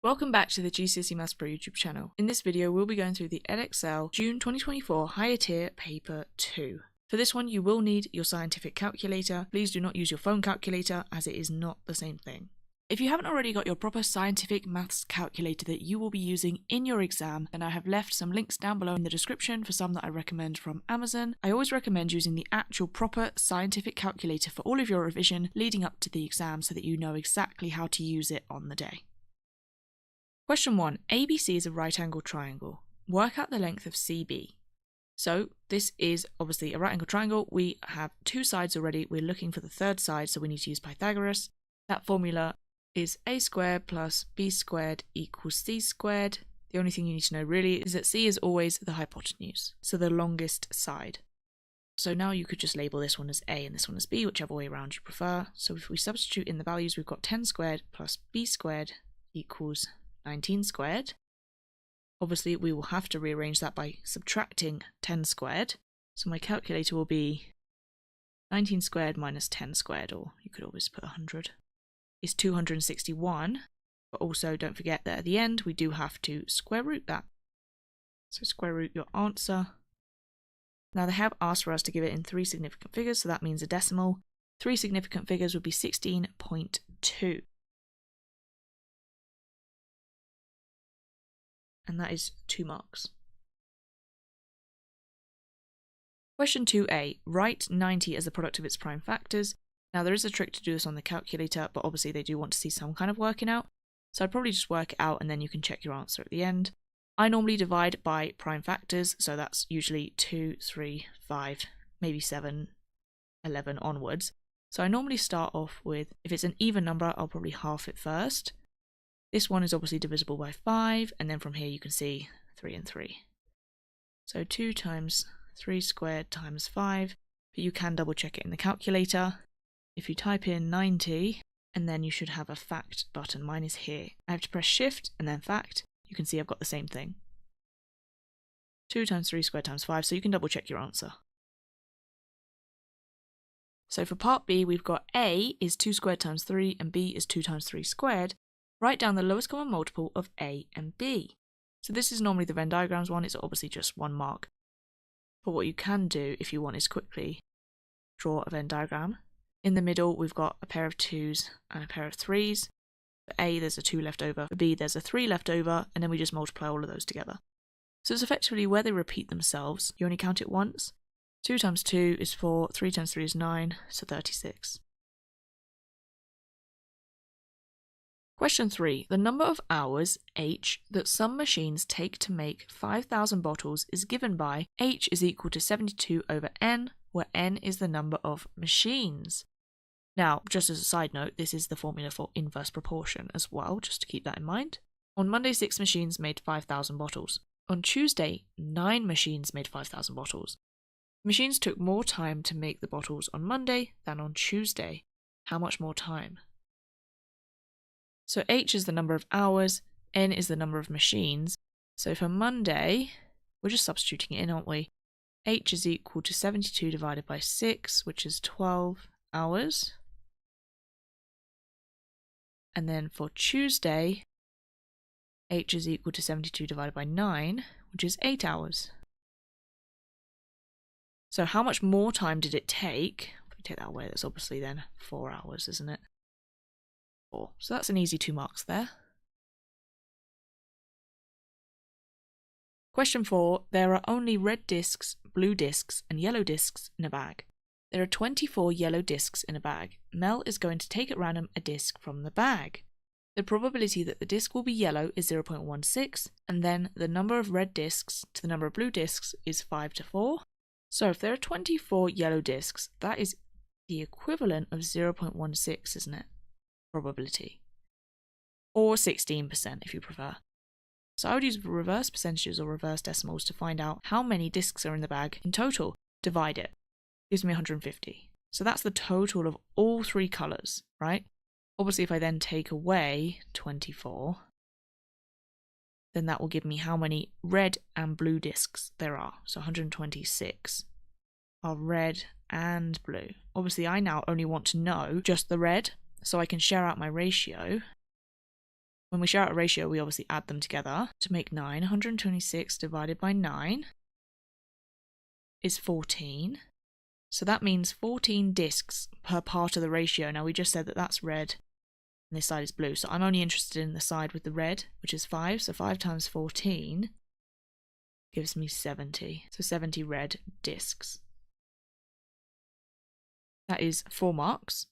Welcome back to the GCSE Maths Pro YouTube channel. In this video, we'll be going through the Edexcel June 2024 Higher Tier Paper 2. For this one, you will need your scientific calculator. Please do not use your phone calculator, as it is not the same thing. If you haven't already got your proper scientific maths calculator that you will be using in your exam, then I have left some links down below in the description for some that I recommend from Amazon. I always recommend using the actual proper scientific calculator for all of your revision leading up to the exam so that you know exactly how to use it on the day. Question 1. ABC is a right angle triangle. Work out the length of CB. So this is obviously a right angle triangle. We have two sides already. We're looking for the third side, so we need to use Pythagoras. That formula is a squared plus b squared equals c squared. The only thing you need to know really is that c is always the hypotenuse, so the longest side. So now you could just label this one as a and this one as b, whichever way around you prefer. So if we substitute in the values, we've got 10 squared plus b squared equals 19 squared. Obviously we will have to rearrange that by subtracting 10 squared. So my calculator will be 19 squared minus 10 squared, or you could always put 100, is 261. But also don't forget that at the end we do have to square root that. So square root your answer. Now they have asked for us to give it in 3 significant figures, so that means a decimal. 3 significant figures would be 16.2. And that is 2 marks. Question 2a. Write 90 as the product of its prime factors. Now there is a trick to do this on the calculator, but obviously they do want to see some kind of working out. So I'd probably just work it out and then you can check your answer at the end. I normally divide by prime factors, so that's usually 2, 3, 5, maybe 7, 11 onwards. So I normally start off with, if it's an even number, I'll probably half it first. This one is obviously divisible by 5, and then from here you can see 3 and 3. So 2 times 3 squared times 5, but you can double check it in the calculator. If you type in 90, and then you should have a fact button. Mine is here. I have to press shift and then fact. You can see I've got the same thing. 2 times 3 squared times 5, so you can double check your answer. So for part B, we've got A is 2 squared times 3, and B is 2 times 3 squared. Write down the lowest common multiple of A and B. So this is normally the Venn diagrams one, it's obviously just 1 mark. But what you can do if you want is quickly draw a Venn diagram. In the middle we've got a pair of 2's and a pair of 3's. For A there's a 2 left over, for B there's a 3 left over, and then we just multiply all of those together. So it's effectively where they repeat themselves, you only count it once. 2 times 2 is 4, 3 times 3 is 9, so 36. Question 3. The number of hours, h, that some machines take to make 5,000 bottles is given by h is equal to 72 over n, where n is the number of machines. Now, just as a side note, this is the formula for inverse proportion as well, just to keep that in mind. On Monday, 6 machines made 5,000 bottles. On Tuesday, 9 machines made 5,000 bottles. Machines took more time to make the bottles on Monday than on Tuesday. How much more time? So h is the number of hours, n is the number of machines. So for Monday, we're just substituting it in, aren't we? H is equal to 72 divided by 6, which is 12 hours. And then for Tuesday, h is equal to 72 divided by 9, which is 8 hours. So how much more time did it take? If we take that away, that's obviously then 4 hours, isn't it? So that's an easy 2 marks there. Question 4. There are only red discs, blue discs, and yellow discs in a bag. There are 24 yellow discs in a bag. Mel is going to take at random a disc from the bag. The probability that the disc will be yellow is 0.16, and then the number of red discs to the number of blue discs is 5 to 4. So if there are 24 yellow discs, that is the equivalent of 0.16, isn't it? Probability, or 16% if you prefer. So I would use reverse percentages or reverse decimals to find out how many discs are in the bag in total. Divide it. Gives me 150. So that's the total of all 3 colours, right? Obviously if I then take away 24, then that will give me how many red and blue discs there are. So 126 are red and blue. Obviously I now only want to know just the red, so I can share out my ratio when we share out a ratio, we obviously add them together to make 9. 126 divided by 9 is 14. So that means 14 discs per part of the ratio. Now we just said that that's red and this side is blue. So I'm only interested in the side with the red, which is 5. So 5 times 14 gives me 70. So 70 red discs. That is 4 marks.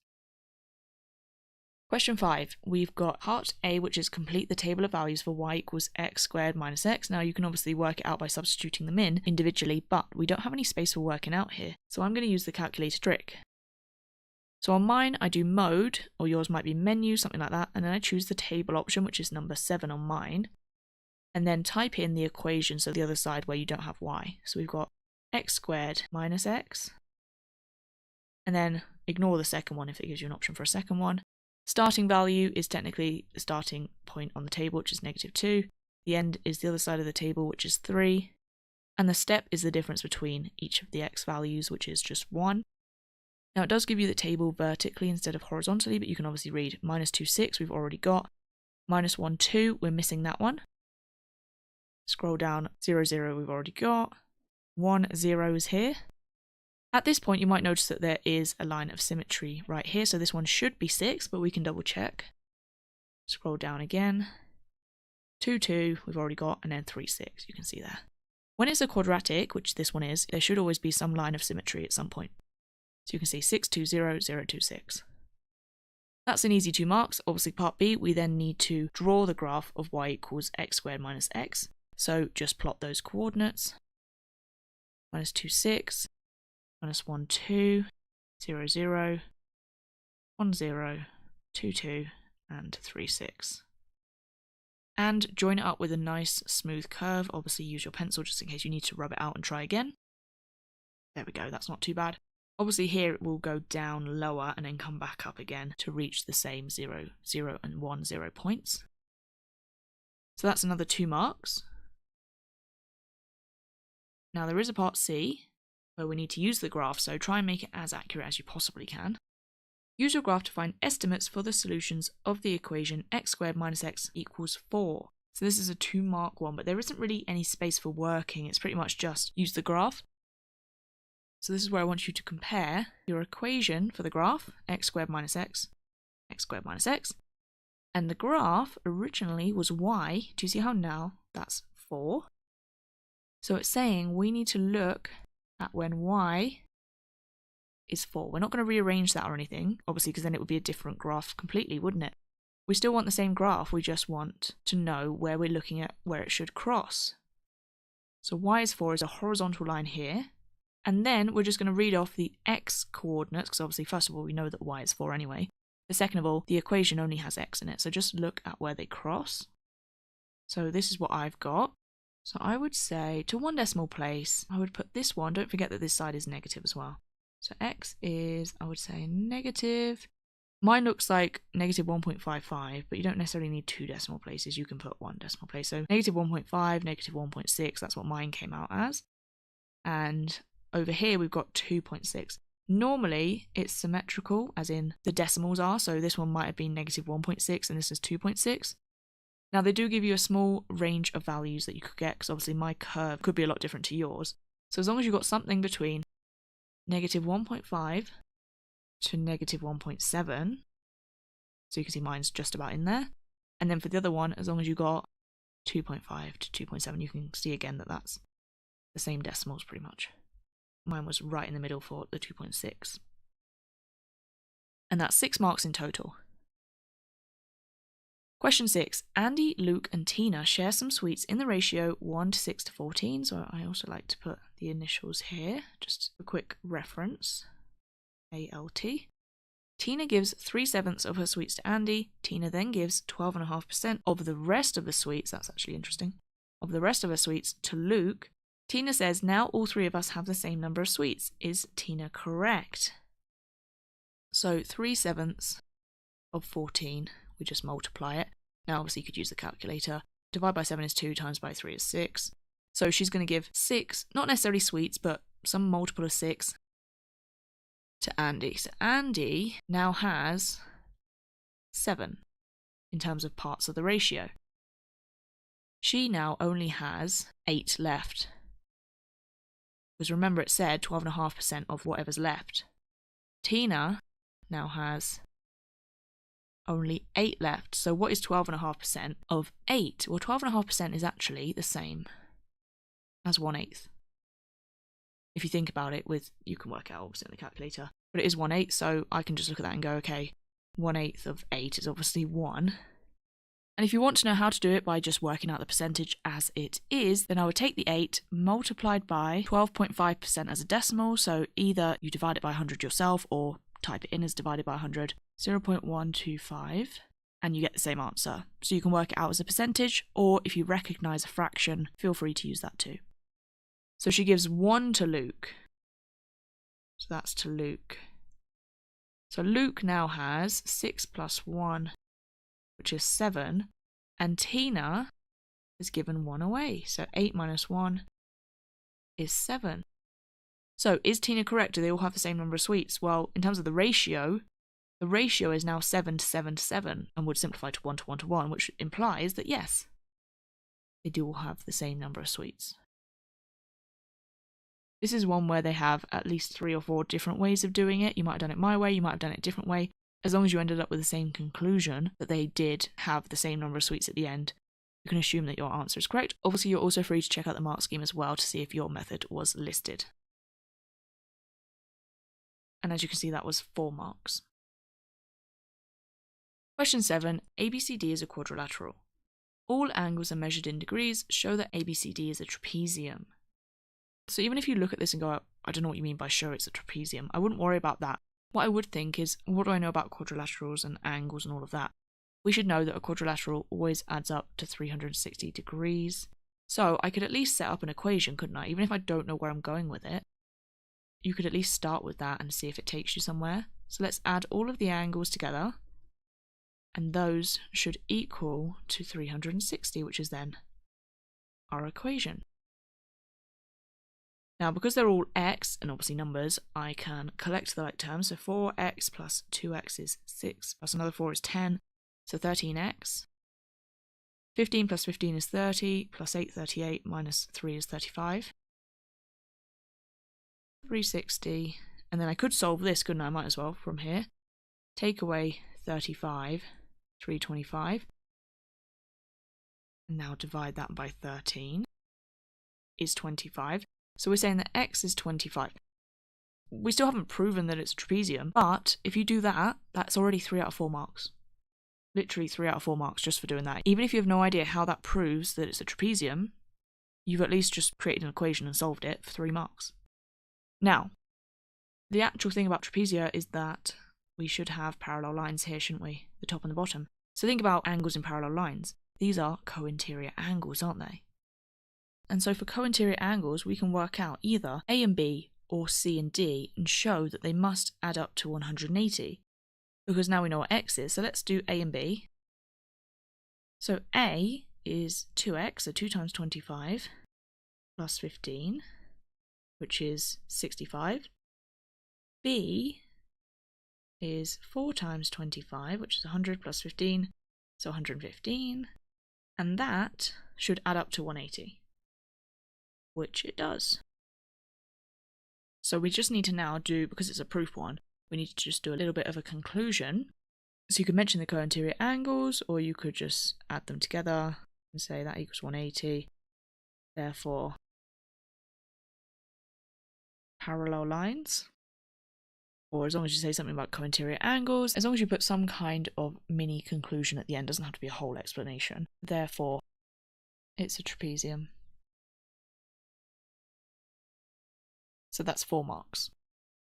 Question 5, we've got part A, which is complete the table of values for y equals x squared minus x. Now you can obviously work it out by substituting them in individually, but we don't have any space for working out here. So I'm going to use the calculator trick. So on mine, I do mode, or yours might be menu, something like that, and then I choose the table option, which is number 7 on mine, and then type in the equation, so the other side where you don't have y. So we've got x squared minus x, and then ignore the second one if it gives you an option for a second one. Starting value is technically the starting point on the table, which is -2. The end is the other side of the table, which is 3. And the step is the difference between each of the x values, which is just 1. Now it does give you the table vertically instead of horizontally, but you can obviously read -2, 6 we've already got. -1, 2, we're missing that one. Scroll down, 0, 0 we've already got. 1, 0 is here. At this point, you might notice that there is a line of symmetry right here. So this one should be 6, but we can double check. Scroll down again. 2, 2, we've already got, and then 3, 6, you can see there. When it's a quadratic, which this one is, there should always be some line of symmetry at some point. So you can see 6, 2, 0, 0, 2, 6. That's an easy 2 marks. Obviously, part B, we then need to draw the graph of y equals x squared minus x. So just plot those coordinates. -2, 6. -1, 2, 0, 0, 1, 0, 2, 2, and 3, 6. And join it up with a nice smooth curve. Obviously use your pencil just in case you need to rub it out and try again. There we go, that's not too bad. Obviously here it will go down lower and then come back up again to reach the same 0, 0, and 1, 0 points. So that's another 2 marks. Now there is a part C, where we need to use the graph, so try and make it as accurate as you possibly can. Use your graph to find estimates for the solutions of the equation x squared minus x equals 4. So this is a 2 mark one, but there isn't really any space for working. It's pretty much just use the graph. So this is where I want you to compare your equation for the graph, x squared minus x, x squared minus x, and the graph originally was y. Do you see how now that's 4? So it's saying we need to look at when y is 4. We're not going to rearrange that or anything, obviously, because then it would be a different graph completely, wouldn't it? We still want the same graph, we just want to know where we're looking at where it should cross. So y is 4 is a horizontal line here, and then we're just going to read off the x coordinates, because obviously, first of all, we know that y is 4 anyway. But second of all, the equation only has x in it, so just look at where they cross. So this is what I've got. So I would say, to 1 decimal place, I would put this one. Don't forget that this side is negative as well. So x is, I would say, negative. Mine looks like negative 1.55, but you don't necessarily need 2 decimal places. You can put 1 decimal place. So negative 1.5, negative 1.6, that's what mine came out as. And over here, we've got 2.6. Normally, it's symmetrical, as in the decimals are. So this one might have been negative 1.6, and this is 2.6. Now, they do give you a small range of values that you could get, because obviously my curve could be a lot different to yours. So as long as you've got something between negative 1.5 to negative 1.7, so you can see mine's just about in there. And then for the other one, as long as you got 2.5 to 2.7, you can see again that that's the same decimals pretty much. Mine was right in the middle for the 2.6. And that's 6 marks in total. Question 6. Andy, Luke and Tina share some sweets in the ratio 1 to 6 to 14. So I also like to put the initials here, just a quick reference. ALT. Tina gives 3/7 of her sweets to Andy. Tina then gives 12.5% of the rest of the sweets, that's actually interesting, of the rest of her sweets to Luke. Tina says, now all 3 of us have the same number of sweets. Is Tina correct? So 3/7 of 14. We just multiply it. Now obviously you could use the calculator. Divide by 7 is 2, times by 3 is 6. So she's going to give 6, not necessarily sweets, but some multiple of 6 to Andy. So Andy now has 7. in terms of parts of the ratio. She now only has 8 left. Because remember it said 12.5% of whatever's left. Tina now has only 8 left. So what is 12.5% of 8? Well, 12.5% is actually the same as 1/8. If you think about it, you can work out obviously in the calculator, but it is 1/8, so I can just look at that and go, okay, 1/8 of 8 is obviously 1. And if you want to know how to do it by just working out the percentage as it is, then I would take the 8 multiplied by 12.5% as a decimal, so either you divide it by 100 yourself or type it in as divided by 100, 0.125, and you get the same answer. So you can work it out as a percentage, or if you recognise a fraction, feel free to use that too. So she gives 1 to Luke. So that's to Luke. So Luke now has 6 plus 1, which is 7, and Tina has given 1 away. So 8 minus 1 is 7. So is Tina correct? Do they all have the same number of sweets? Well, in terms of the ratio is now 7 to 7 to 7, and would simplify to 1 to 1 to 1, which implies that yes, they do all have the same number of sweets. This is one where they have at least 3 or 4 different ways of doing it. You might have done it my way, you might have done it a different way. As long as you ended up with the same conclusion, that they did have the same number of sweets at the end, you can assume that your answer is correct. Obviously, you're also free to check out the mark scheme as well to see if your method was listed. And as you can see, that was 4 marks. Question 7. ABCD is a quadrilateral. All angles are measured in degrees. Show that ABCD is a trapezium. So even if you look at this and go, I don't know what you mean by show it's a trapezium, I wouldn't worry about that. What I would think is, what do I know about quadrilaterals and angles and all of that? We should know that a quadrilateral always adds up to 360 degrees. So I could at least set up an equation, couldn't I? Even if I don't know where I'm going with it, you could at least start with that and see if it takes you somewhere. So let's add all of the angles together, and those should equal to 360, which is then our equation. Now, because they're all x, and obviously numbers, I can collect the like terms. So 4x plus 2x is 6, plus another 4 is 10, so 13x. 15 plus 15 is 30, plus 8, 38, minus 3 is 35. 360, and then I could solve this, couldn't I? I might as well from here. Take away 35, 325, and now divide that by 13, is 25. So we're saying that x is 25. We still haven't proven that it's a trapezium, but if you do that, that's already 3 out of 4 marks. Literally 3 out of 4 marks just for doing that. Even if you have no idea how that proves that it's a trapezium, you've at least just created an equation and solved it for 3 marks. Now, the actual thing about trapezia is that we should have parallel lines here, shouldn't we? The top and the bottom. So think about angles in parallel lines. These are co-interior angles, aren't they? And so for co-interior angles, we can work out either A and B or C and D and show that they must add up to 180. Because now we know what x is, so let's do A and B. So A is 2x, so 2 times 25, plus 15, which is 65. B is 4 times 25, which is 100 plus 15, so 115. And that should add up to 180. Which it does. So we just need to now do, because it's a proof one, we need to just do a little bit of a conclusion. So you could mention the co-interior angles, or you could just add them together and say that equals 180. Therefore, parallel lines. Or as long as you say something about co-interior angles, as long as you put some kind of mini conclusion at the end, doesn't have to be a whole explanation. Therefore, it's a trapezium. So that's 4 marks.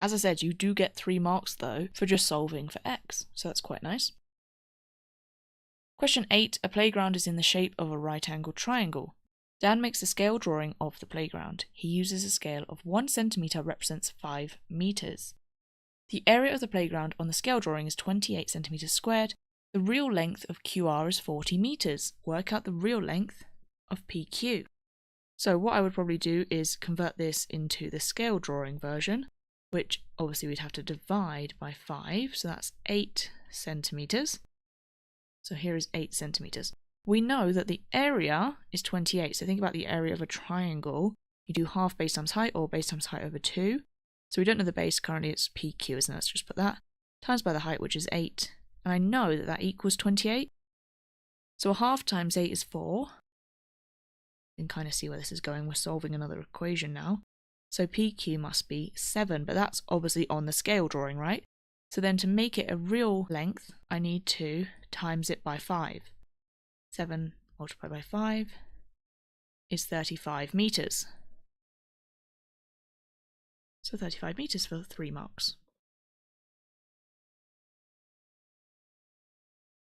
As I said, you do get 3 marks though for just solving for x, so that's quite nice. Question 8. A playground is in the shape of a right-angled triangle. Dan makes a scale drawing of the playground. He uses a scale of 1 centimetre represents 5 metres. The area of the playground on the scale drawing is 28 centimetres squared. The real length of QR is 40 metres. Work out the real length of PQ. So what I would probably do is convert this into the scale drawing version, which obviously we'd have to divide by 5, so that's 8 centimetres. So here is 8 centimeters. We know that the area is 28. So think about the area of a triangle. You do half base times height or base times height over 2. So we don't know the base. Currently it's PQ, isn't it? Let's just put that. Times by the height, which is 8. And I know that that equals 28. So a half times 8 is 4. You can kind of see where this is going. We're solving another equation now. So PQ must be 7, but that's obviously on the scale drawing, right? So then to make it a real length, I need to times it by 5. 7 multiplied by 5 is 35 meters. So 35 meters for 3 marks.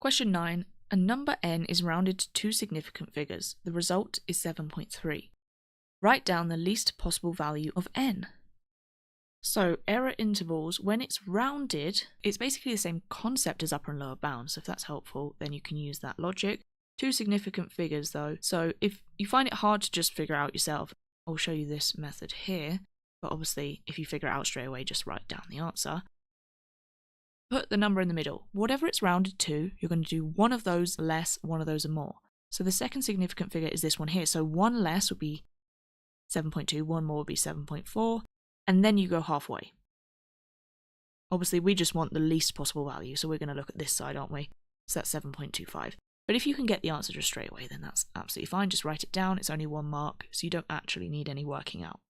Question 9. A number n is rounded to 2 significant figures. The result is 7.3. Write down the least possible value of n. So error intervals, when it's rounded, it's basically the same concept as upper and lower bounds. So if that's helpful, then you can use that logic. 2 significant figures though. So if you find it hard to just figure out yourself, I'll show you this method here. But obviously, if you figure it out straight away, just write down the answer. Put the number in the middle. Whatever it's rounded to, you're going to do one of those less, one of those more. So the second significant figure is this one here. So one less would be 7.2, one more would be 7.4, and then you go halfway. Obviously, we just want the least possible value, so we're going to look at this side, aren't we? So that's 7.25. But if you can get the answer just straight away, then that's absolutely fine. Just write it down. It's only 1 mark, so you don't actually need any working out.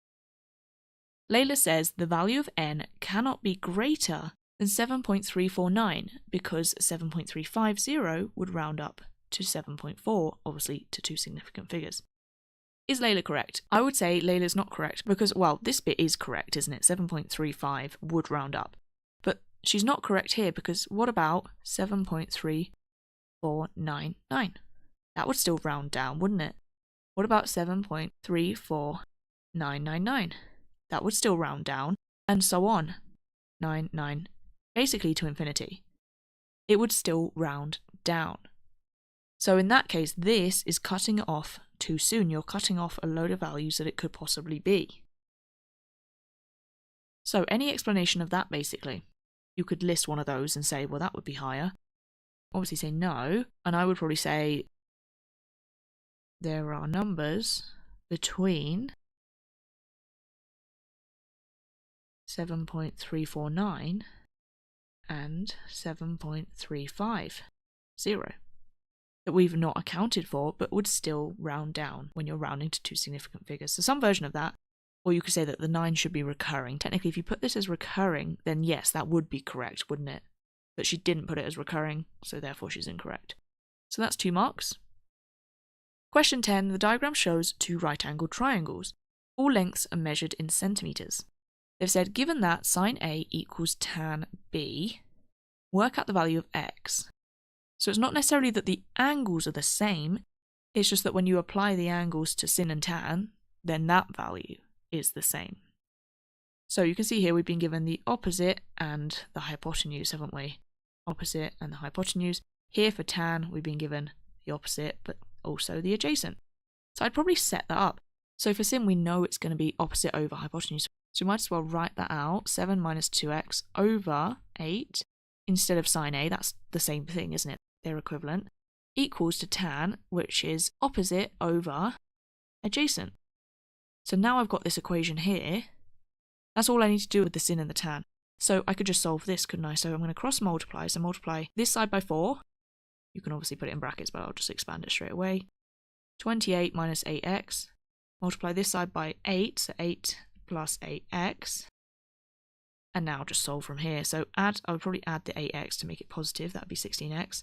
Layla says the value of n cannot be greater than 7.349 because 7.350 would round up to 7.4, obviously to 2 significant figures. Is Layla correct? I would say Layla's not correct because, well, this bit is correct, isn't it? 7.35 would round up. But she's not correct here because what about 7.3499? That would still round down, wouldn't it? What about 7.34999? That would still round down, and so on. 99, basically to infinity. It would still round down. So in that case, this is cutting it off too soon. You're cutting off a load of values that it could possibly be. So any explanation of that, basically, you could list one of those and say, well, that would be higher. Obviously say no, and I would probably say there are numbers between 7.349 and 7.350 that we've not accounted for but would still round down when you're rounding to 2 significant figures. So some version of that, or you could say that the 9 should be recurring. Technically, if you put this as recurring, then yes, that would be correct, wouldn't it? But she didn't put it as recurring, so therefore she's incorrect. So that's 2 marks. Question 10, the diagram shows 2 right-angled triangles. All lengths are measured in centimetres. They've said, given that sine A equals tan B, work out the value of x. So it's not necessarily that the angles are the same, it's just that when you apply the angles to sin and tan, then that value is the same. So you can see here we've been given the opposite and the hypotenuse, haven't we? Opposite and the hypotenuse. Here for tan, we've been given the opposite, but also the adjacent. So I'd probably set that up. So for sin, we know it's going to be opposite over hypotenuse. So we might as well write that out, 7 minus 2x over 8, instead of sine A, that's the same thing, isn't it? They're equivalent, equals to tan, which is opposite over adjacent. So now I've got this equation here. That's all I need to do with the sin and the tan. So I could just solve this, couldn't I? So I'm going to cross multiply. So multiply this side by 4. You can obviously put it in brackets, but I'll just expand it straight away. 28 minus 8x. Multiply this side by 8, so 8 plus 8x. And now just solve from here. So I would probably add the 8x to make it positive. That would be 16x.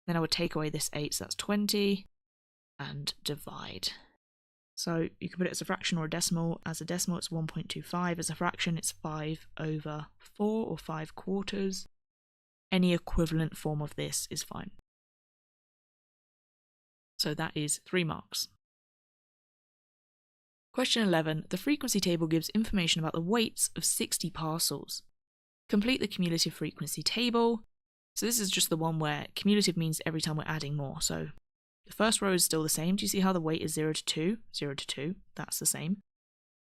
Then I would take away this 8, so that's 20. And divide. So you can put it as a fraction or a decimal. As a decimal, it's 1.25. As a fraction, it's 5 over 4 or 5 quarters. Any equivalent form of this is fine. So that is 3 marks. Question 11. The frequency table gives information about the weights of 60 parcels. Complete the cumulative frequency table. So this is just the one where cumulative means every time we're adding more. So the first row is still the same. Do you see how the weight is 0 to 2? 0 to 2, that's the same.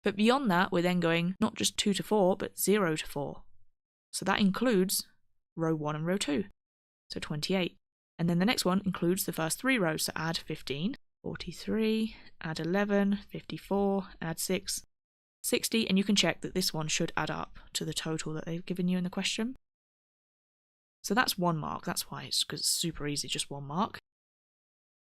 But beyond that, we're then going not just 2 to 4, but 0 to 4. So that includes row 1 and row 2. So 28. And then the next one includes the first 3 rows, so add 15, 43, add 11, 54, add 6, 60, and you can check that this one should add up to the total that they've given you in the question. So that's 1 mark, that's why because it's super easy, just 1 mark.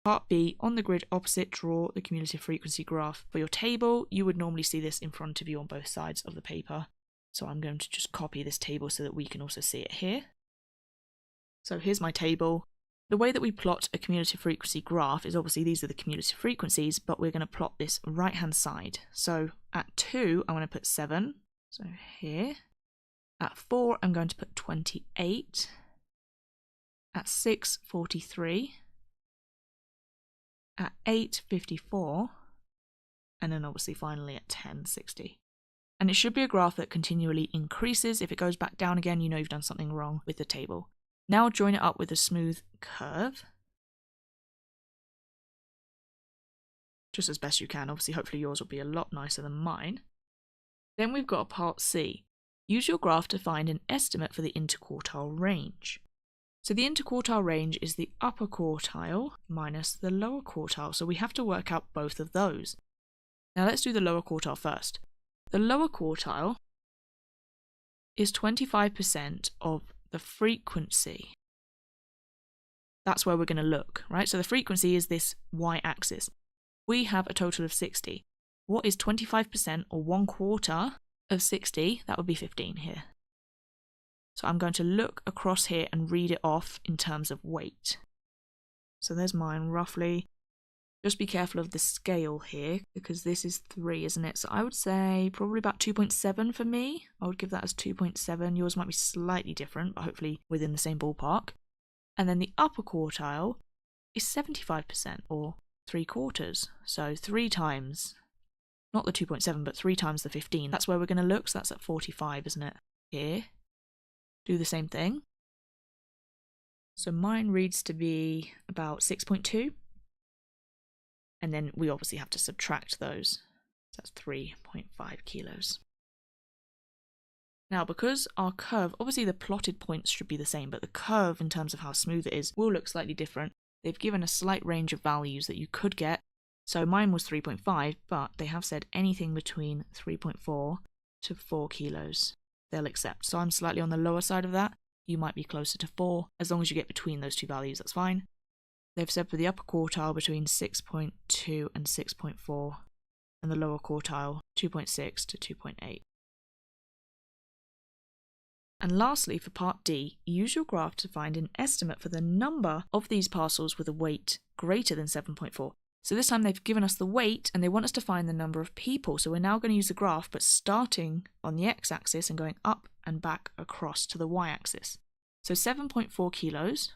Part B, on the grid opposite, draw the cumulative frequency graph. For your table, you would normally see this in front of you on both sides of the paper. So I'm going to just copy this table so that we can also see it here. So here's my table. The way that we plot a cumulative frequency graph is obviously these are the cumulative frequencies, but we're going to plot this right-hand side. So at 2, I'm going to put 7, so here. At 4, I'm going to put 28. At 6, 43. At 8, 54. And then obviously finally at 10, 60. And it should be a graph that continually increases. If it goes back down again, you know you've done something wrong with the table. Now join it up with a smooth curve. Just as best you can. Obviously, hopefully yours will be a lot nicer than mine. Then we've got part C. Use your graph to find an estimate for the interquartile range. So the interquartile range is the upper quartile minus the lower quartile. So we have to work out both of those. Now let's do the lower quartile first. The lower quartile is 25% of the frequency. That's where we're going to look, right? So the frequency is this y-axis. We have a total of 60. What is 25% or 1/4 of 60? That would be 15 here. So I'm going to look across here and read it off in terms of weight. So there's mine roughly. Just be careful of the scale here because this is 3, isn't it? So I would say probably about 2.7 for me. I would give that as 2.7. Yours might be slightly different, but hopefully within the same ballpark. And then the upper quartile is 75% or 3/4. So 3 times, not the 2.7, but 3 times the 15. That's where we're going to look. So that's at 45, isn't it? Here. Do the same thing. So mine reads to be about 6.2. And then we obviously have to subtract those. So that's 3.5 kilos. Now, because our curve, obviously the plotted points should be the same, but the curve in terms of how smooth it is will look slightly different. They've given a slight range of values that you could get. So mine was 3.5, but they have said anything between 3.4 to 4 kilos they'll accept. So I'm slightly on the lower side of that. You might be closer to 4. As long as you get between those two values, that's fine. They've said for the upper quartile between 6.2 and 6.4, and the lower quartile 2.6 to 2.8. And lastly, for part D, use your graph to find an estimate for the number of these parcels with a weight greater than 7.4. So this time they've given us the weight and they want us to find the number of people. So we're now going to use the graph, but starting on the x-axis and going up and back across to the y-axis. So 7.4 kilos.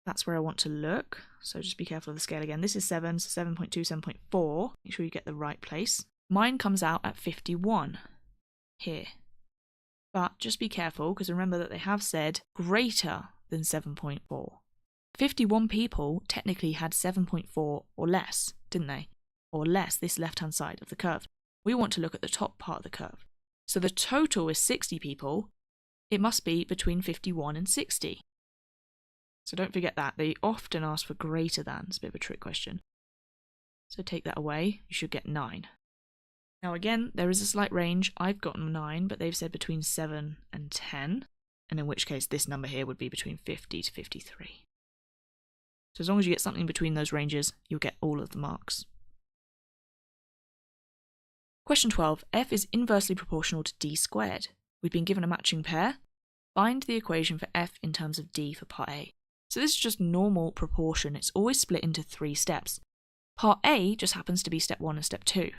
That's where I want to look. So just be careful of the scale again. This is 7, so 7.2, 7.4. Make sure you get the right place. Mine comes out at 51 here. But just be careful because remember that they have said greater than 7.4. 51 people technically had 7.4 or less, didn't they? Or less, this left-hand side of the curve. We want to look at the top part of the curve. So the total is 60 people. It must be between 51 and 60. So don't forget that. They often ask for greater than. It's a bit of a trick question. So take that away. You should get 9. Now again, there is a slight range. I've gotten 9, but they've said between 7 and 10. And in which case this number here would be between 50 to 53. So as long as you get something between those ranges, you'll get all of the marks. Question 12. F is inversely proportional to d squared. We've been given a matching pair. Find the equation for F in terms of d for part A. So this is just normal proportion. It's always split into 3 steps. Part A just happens to be step 1 and step 2.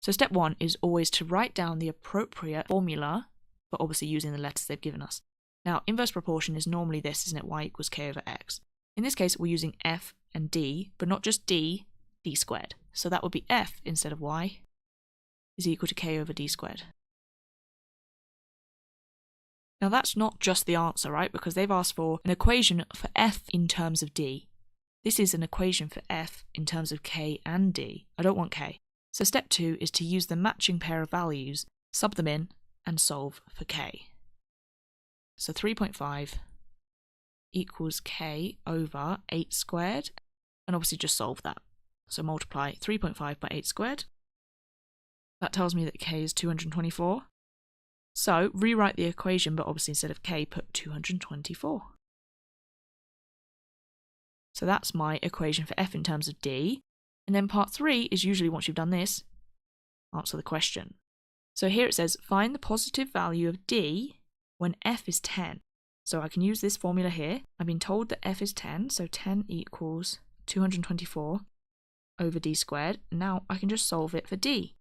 So step 1 is always to write down the appropriate formula, but obviously using the letters they've given us. Now, inverse proportion is normally this, isn't it? Y equals k over x. In this case, we're using f and d, but not just d, d squared. So that would be f instead of y is equal to k over d squared. Now that's not just the answer, right? Because they've asked for an equation for f in terms of d. This is an equation for f in terms of k and d. I don't want k. So step 2 is to use the matching pair of values, sub them in, and solve for k. So 3.5 equals k over 8 squared, and obviously just solve that. So multiply 3.5 by 8 squared. That tells me that k is 224. So rewrite the equation, but obviously instead of k, put 224. So that's my equation for f in terms of d. And then part 3 is usually once you've done this, answer the question. So here it says, find the positive value of d when f is 10. So I can use this formula here. I've been told that f is 10, so 10 equals 224 over d squared. Now I can just solve it for d.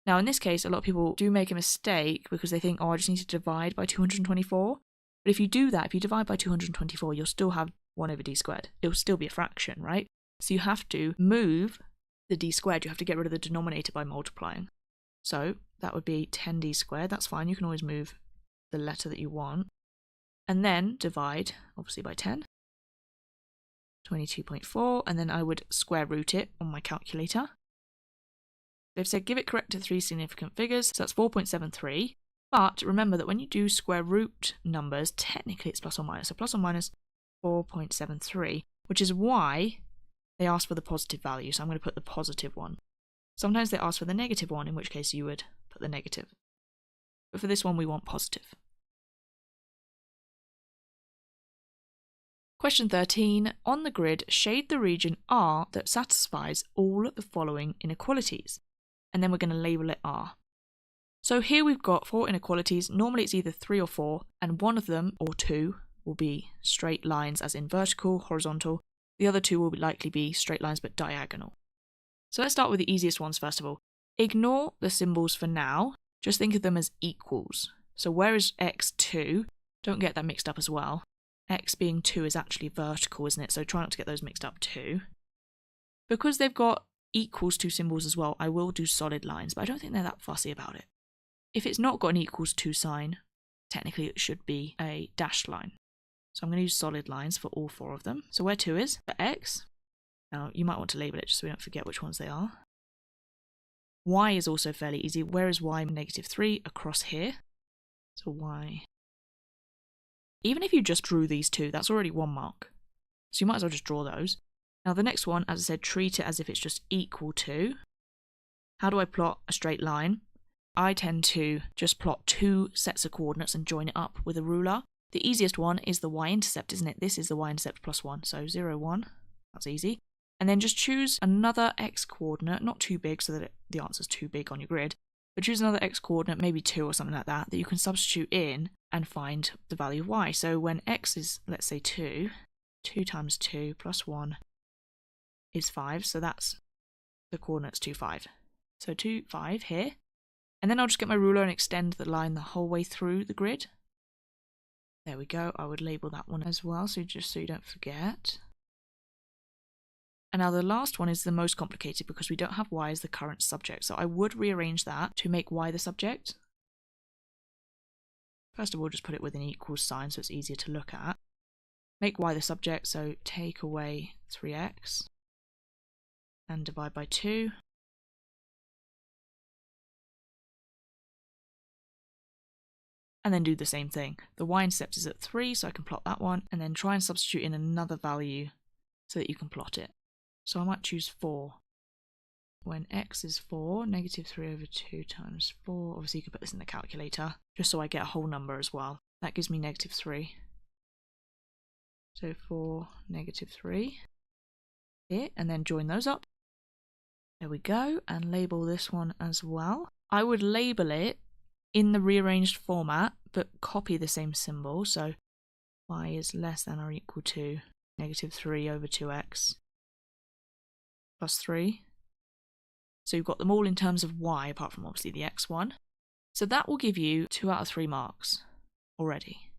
Now in this case, a lot of people do make a mistake because they think, oh, I just need to divide by 224. But if you do that, if you divide by 224, you'll still have 1 over d squared. It'll still be a fraction, right? So you have to move the d squared. You have to get rid of the denominator by multiplying. So that would be 10d squared. That's fine. You can always move the letter that you want. And then divide, obviously, by 10. 22.4. And then I would square root it on my calculator. They've said give it correct to 3 significant figures. So that's 4.73. But remember that when you do square root numbers, technically it's plus or minus. So plus or minus 4.73, which is why they ask for the positive value. So I'm going to put the positive one. Sometimes they ask for the negative one, in which case you would put the negative. But for this one, we want positive. Question 13. On the grid, shade the region R that satisfies all the following inequalities. And then we're going to label it R. So here we've got 4 inequalities. Normally it's either 3 or 4, and one of them, or 2, will be straight lines as in vertical, horizontal. The other 2 will likely be straight lines but diagonal. So let's start with the easiest ones first of all. Ignore the symbols for now. Just think of them as equals. So where is x 2? Don't get that mixed up as well. X being 2 is actually vertical, isn't it? So try not to get those mixed up too. Because they've got equals to symbols as well, I will do solid lines, but I don't think they're that fussy about it. If it's not got an equals to sign, technically it should be a dashed line. So I'm going to use solid lines for all 4 of them. So where 2 is, for x, now you might want to label it just so we don't forget which ones they are. Y is also fairly easy. Where is y? -3 across here. So y. Even if you just drew these 2, that's already 1 mark. So you might as well just draw those. Now the next one, as I said, treat it as if it's just equal to. How do I plot a straight line? I tend to just plot 2 sets of coordinates and join it up with a ruler. The easiest one is the y-intercept, isn't it? This is the y-intercept plus 1, so 0, 1. That's easy. And then just choose another x-coordinate, not too big so that the answer's too big on your grid, but choose another x-coordinate, maybe 2 or something like that, that you can substitute in and find the value of y. So when x is, let's say 2, 2 times 2 plus 1 is 5, so that's the coordinates 2, 5. So 2, 5 here. And then I'll just get my ruler and extend the line the whole way through the grid. There we go. I would label that one as well, so just so you don't forget. And now the last one is the most complicated because we don't have y as the current subject. So I would rearrange that to make y the subject. First of all, just put it with an equals sign so it's easier to look at. Make y the subject, so take away 3x and divide by 2. And then do the same thing. The y-intercept is at 3, so I can plot that one, and then try and substitute in another value so that you can plot it. So I might choose 4. When x is 4, -3 over 2 times 4, obviously you can put this in the calculator, just so I get a whole number as well. That gives me -3. So 4, -3 here, and then join those up. There we go, and label this one as well. I would label it in the rearranged format, but copy the same symbol. So y is less than or equal to -3 over 2x plus 3. So you've got them all in terms of y, apart from obviously the x one. So that will give you 2 out of 3 marks already.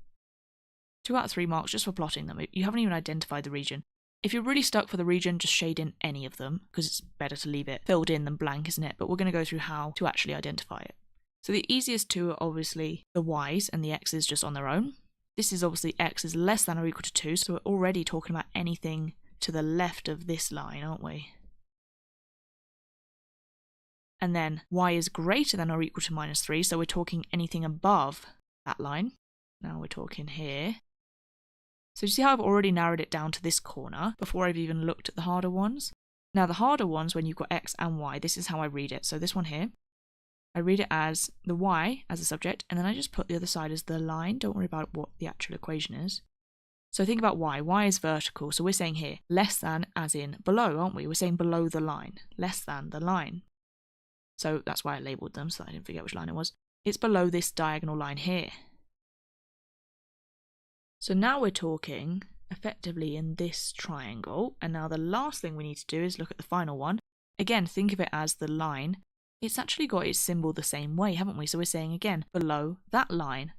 2 out of 3 marks just for plotting them. You haven't even identified the region. If you're really stuck for the region, just shade in any of them, because it's better to leave it filled in than blank, isn't it? But we're going to go through how to actually identify it. So the easiest 2 are obviously the y's and the x's just on their own. This is obviously x is less than or equal to 2, so we're already talking about anything to the left of this line, aren't we? And then y is greater than or equal to -3, so we're talking anything above that line. Now we're talking here. So you see how I've already narrowed it down to this corner before I've even looked at the harder ones? Now the harder ones, when you've got x and y, this is how I read it. So this one here, I read it as the y as a subject, and then I just put the other side as the line. Don't worry about what the actual equation is. So think about y. Y is vertical, so we're saying here, less than as in below, aren't we? We're saying below the line, less than the line. So that's why I labelled them, so that I didn't forget which line it was. It's below this diagonal line here. So now we're talking effectively in this triangle, and now the last thing we need to do is look at the final one. Again, think of it as the line. It's actually got its symbol the same way, haven't we? So we're saying again, below that line.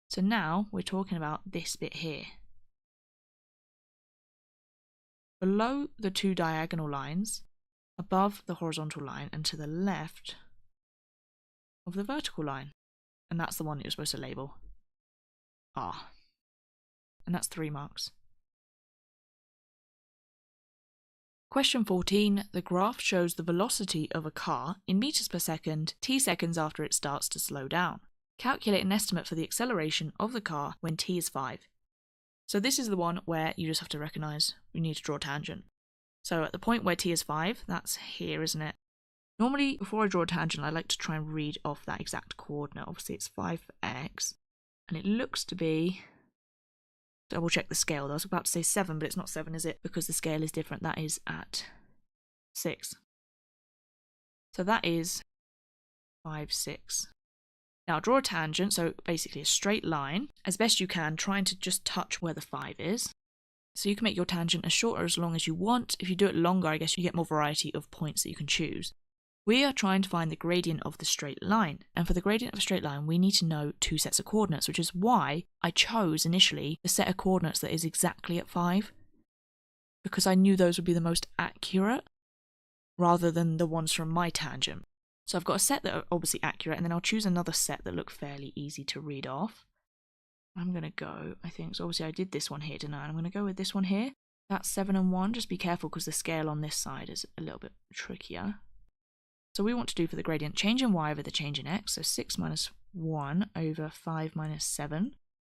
So now we're talking about this bit here. Below the two diagonal lines, above the horizontal line, and to the left of the vertical line. And that's the one that you're supposed to label R. And that's 3 marks. Question 14. The graph shows the velocity of a car in meters per second, t seconds after it starts to slow down. Calculate an estimate for the acceleration of the car when t is 5. So this is the one where you just have to recognise you need to draw a tangent. So at the point where t is 5, that's here, isn't it? Normally, before I draw a tangent, I like to try and read off that exact coordinate. Obviously, it's 5x, and it looks to be... Double check the scale. I was about to say 7, but it's not 7, is it? Because the scale is different. That is at 6. So that is 5, 6. Now draw a tangent, so basically a straight line, as best you can, trying to just touch where the 5 is. So you can make your tangent as short or as long as you want. If you do it longer, I guess you get more variety of points that you can choose. We are trying to find the gradient of the straight line, and for the gradient of a straight line we need to know 2 sets of coordinates, which is why I chose initially the set of coordinates that is exactly at 5, because I knew those would be the most accurate rather than the ones from my tangent. So I've got a set that are obviously accurate, and then I'll choose another set that look fairly easy to read off. I'm going to go, I think, so obviously I did this one here, didn't I? I'm going to go with this one here. That's 7 and 1, just be careful because the scale on this side is a little bit trickier. So we want to do for the gradient change in y over the change in x, so 6 minus 1 over 5 minus 7.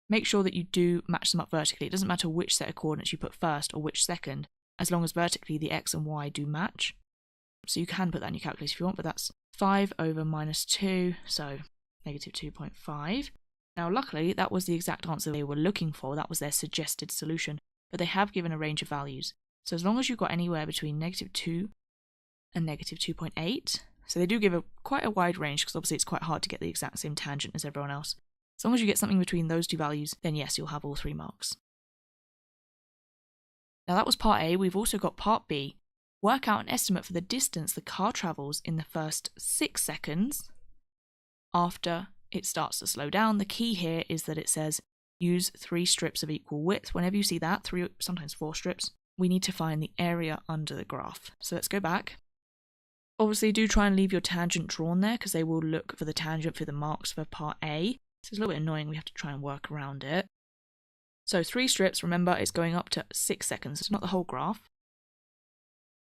Make sure that you do match them up vertically. It doesn't matter which set of coordinates you put first or which second, as long as vertically the x and y do match. So you can put that in your calculator if you want, but that's 5 over minus 2, so negative 2.5. Now luckily that was the exact answer they were looking for, that was their suggested solution, but they have given a range of values. So as long as you've got anywhere between negative 2 and negative 2.8, so they do give quite a wide range because obviously it's quite hard to get the exact same tangent as everyone else. As long as you get something between those two values, then yes, you'll have all 3 marks. Now that was part A. We've also got part B. Work out an estimate for the distance the car travels in the first 6 seconds after it starts to slow down. The key here is that it says use 3 strips of equal width. Whenever you see that, 3, sometimes 4 strips, we need to find the area under the graph. So let's go back. Obviously do try and leave your tangent drawn there because they will look for the tangent for the marks for part A. So it's a little bit annoying, we have to try and work around it. So 3 strips, remember, it's going up to 6 seconds. It's not the whole graph.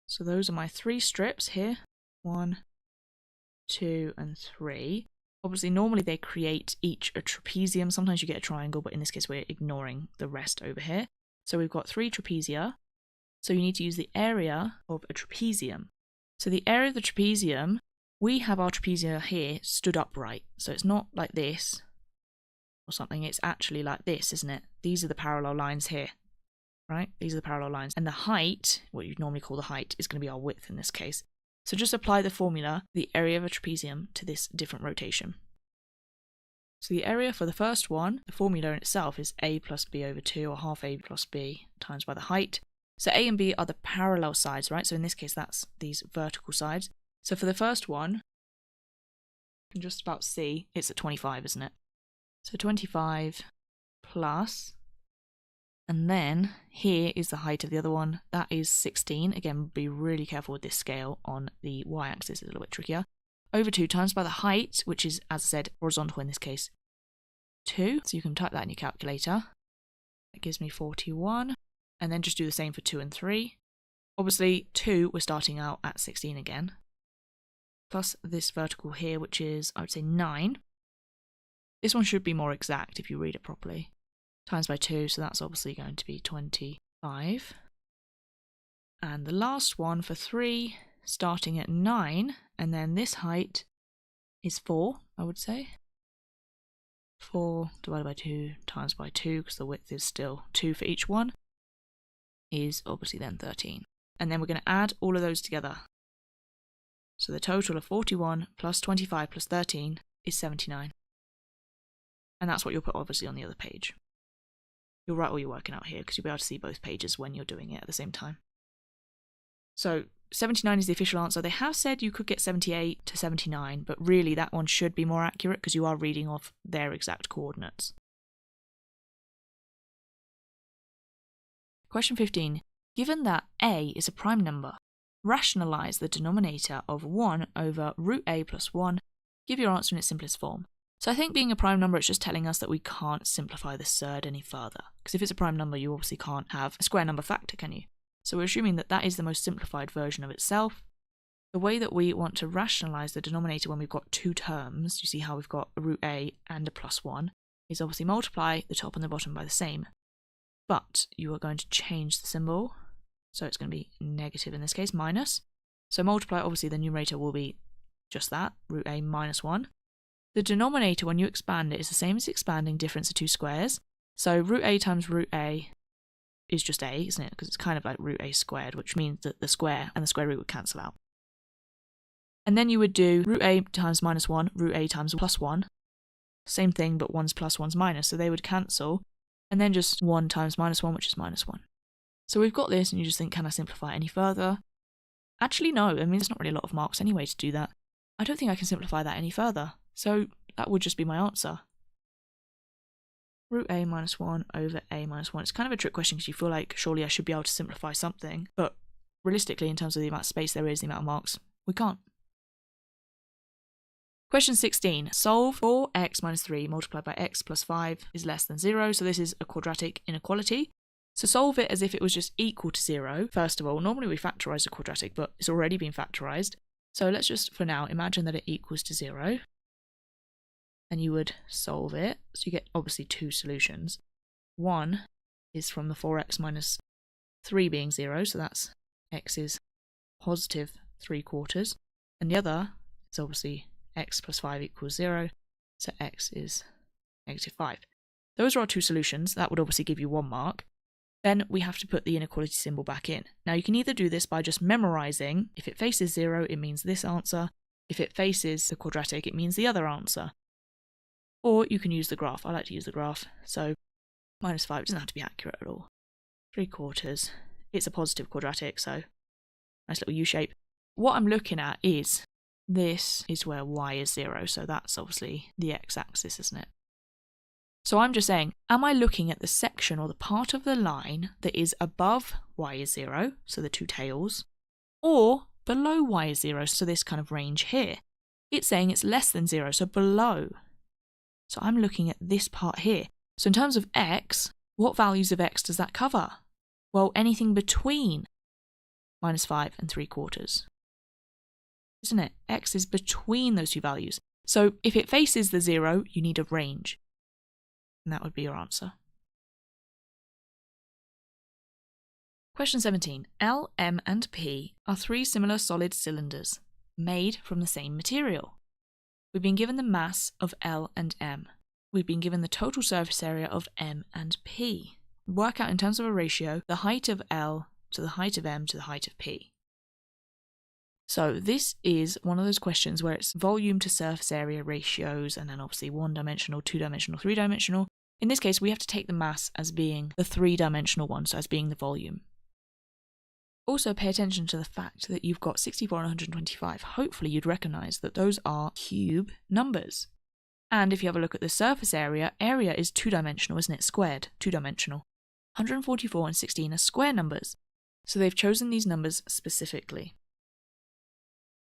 So those are my 3 strips here. 1, 2, and 3. Obviously, normally they create each a trapezium. Sometimes you get a triangle, but in this case we're ignoring the rest over here. So we've got 3 trapezia. So you need to use the area of a trapezium. So the area of the trapezium, we have our trapezia here stood upright. So it's not like this or something. It's actually like this, isn't it? These are the parallel lines here. Right? These are the parallel lines. And the height, what you'd normally call the height, is going to be our width in this case. So just apply the formula, the area of a trapezium, to this different rotation. So the area for the first one, the formula in itself is a plus b over 2, or half a plus b times by the height. So a and b are the parallel sides, right? So in this case, that's these vertical sides. So for the first one, you can just about see, it's at 25, isn't it? So 25 plus... And then here is the height of the other one. That is 16. Again, be really careful with this scale on the y-axis. It's a little bit trickier. Over 2 times by the height, which is, as I said, horizontal in this case, 2. So you can type that in your calculator. That gives me 41. And then just do the same for 2 and 3. Obviously, 2, we're starting out at 16 again. Plus this vertical here, which is, I would say, 9. This one should be more exact if you read it properly. times by 2, so that's obviously going to be 25. And the last one for 3, starting at 9, and then this height is 4, I would say. 4 divided by 2 times by 2, because the width is still 2 for each one, is obviously then 13. And then we're going to add all of those together. So the total of 41 plus 25 plus 13 is 79. And that's what you'll put obviously on the other page. You'll write all your working out here because you'll be able to see both pages when you're doing it at the same time. So 79 is the official answer. They have said you could get 78 to 79, but really that one should be more accurate because you are reading off their exact coordinates. Question 15. Given that a is a prime number, rationalise the denominator of 1 over root a plus 1. Give your answer in its simplest form. So I think being a prime number, it's just telling us that we can't simplify the surd any further. Because if it's a prime number, you obviously can't have a square number factor, can you? So we're assuming that that is the most simplified version of itself. The way that we want to rationalise the denominator when we've got two terms, you see how we've got a root a and a plus 1, is obviously multiply the top and the bottom by the same. But you are going to change the symbol. So it's going to be negative in this case, minus. So multiply, obviously the numerator will be just that, root a minus 1. The denominator, when you expand it, is the same as expanding difference of two squares. So root a times root a is just a, isn't it? Because it's kind of like root a squared, which means that the square and the square root would cancel out. And then you would do root a times minus 1, root a times plus 1. Same thing, but one's plus, one's minus, so they would cancel. And then just 1 times minus 1, which is minus 1. So we've got this, and you just think, can I simplify it any further? Actually, no. I mean, there's not really a lot of marks anyway to do that. I don't think I can simplify that any further. So that would just be my answer. Root a minus 1 over a minus 1. It's kind of a trick question because you feel like surely I should be able to simplify something. But realistically, in terms of the amount of space there is, the amount of marks, we can't. Question 16. Solve 4x minus 3 multiplied by x plus 5 is less than 0. So this is a quadratic inequality. So solve it as if it was just equal to 0. First of all, normally we factorise a quadratic, but it's already been factorised. So let's just, for now, imagine that it equals to 0. And you would solve it. So you get, obviously, two solutions. One is from the 4x minus 3 being 0, so that's x is positive 3/4. And the other is obviously x plus 5 equals 0, so x is negative 5. Those are our two solutions. That would obviously give you 1 mark. Then we have to put the inequality symbol back in. Now you can either do this by just memorising. If it faces 0, it means this answer. If it faces the quadratic, it means the other answer. Or you can use the graph. I like to use the graph. So minus 5 doesn't have to be accurate at all. 3/4. It's a positive quadratic, so nice little U shape. What I'm looking at is this is where y is 0, so that's obviously the x-axis, isn't it? So I'm just saying, am I looking at the section or the part of the line that is above y is 0, so the two tails, or below y is 0, so this kind of range here? It's saying it's less than 0, so below. So I'm looking at this part here. So in terms of x, what values of x does that cover? Well, anything between minus 5 and 3/4. Isn't it? X is between those two values. So if it faces the 0, you need a range. And that would be your answer. Question 17. L, M and P are 3 similar solid cylinders made from the same material. We've been given the mass of L and M. We've been given the total surface area of M and P. Work out in terms of a ratio the height of L to the height of M to the height of P. So this is one of those questions where it's volume to surface area ratios and then obviously 1-dimensional, 2-dimensional, 3-dimensional. In this case, we have to take the mass as being the 3-dimensional one, so as being the volume. Also pay attention to the fact that you've got 64 and 125. Hopefully you'd recognise that those are cube numbers. And if you have a look at the surface area, area is 2-dimensional, isn't it? Squared, 2-dimensional. 144 and 16 are square numbers. So they've chosen these numbers specifically.